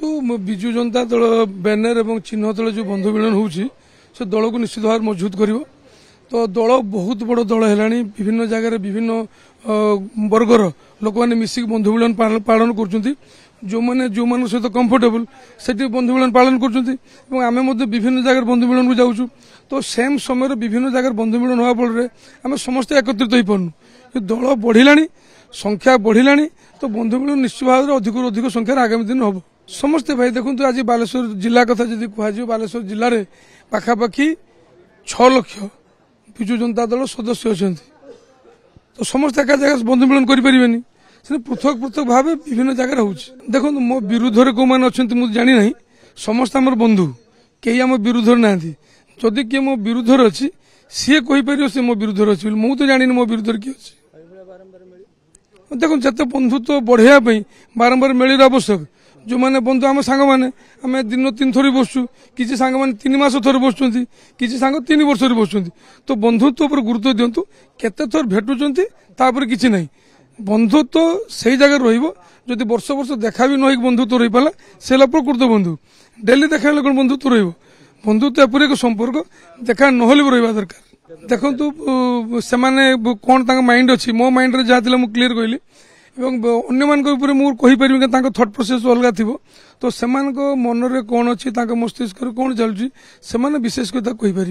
Biju Janata Dal banner और चिन्ह तले जो बंधु मिलन हो दल को निश्चित भाव मजबूत कर तो दल बहुत बड़ दल है विभिन्न जगह विभिन्न वर्गर लोक मैंने मिसिक बंधु मिलन पालन कर जो मैंने जो मान सहित कंफर्टेबल से बंधु मिलन पालन करें विभिन्न जगह बंधु मिलन को जाऊँ तो सेम समय विभिन्न जगह बंधु मिलन होगा फल आम समस्ते एकत्रित हो पार्नु दल बढ़ला संख्या बढ़ला तो बंधु मिलन निश्चित भाव में अधिक अधिक संख्यार आगामी दिन हम समस्ते भाई देखो आज बालेश्वर जिला कथा जब कह बालेश्वर जिले में पाखापाखि 6 लाख विजु जनता दल सदस्य अच्छा तो समस्त एक जगह बंधु मिलन करें पृथक पृथक भाव विभिन्न जगह हो देखो मो विरुद्ध कौ मैंने अच्छा मुझे जानी ना समस्त आम बंधु कहीं आम विरुद्ध ना जदि किए मो विरुद्ध अच्छी सी कहीपर सी मो विरुद्ध अच्छी मुझे तो जानी मो विरुद्ध किए अच्छी देखो जिते बंधुत्व बढ़ाई बारंबार मिल आवश्यक जो मैंने बंधु आम सांग मैंने आम दिन 3 थर बसु किसी सांग मैंने 3 मास थर बस किसी सांग 3 वर्ष बस तो बंधुत्व पर गुरुत्व दिंतु केते थर भेटुंट किसी ना बंधुत्व से जगह रही वर्ष वर्ष देखा भी न बंधुत्व रही पाला से प्रकृत बंधु डेली देखा कौन बंधुत्व बंधुत्व एपरी एक संपर्क देखा नहले भी रहा दरकार देखु से कौन माइंड अच्छी मो माइंड रे जहाँ मुझे क्लीयर कहली अन्य मान मुझे कहीपर थट प्रोसेस अलग थी तो से मन में कौन अच्छी मस्तिष्क कौन चलुची से विशेष कथा कहीपर।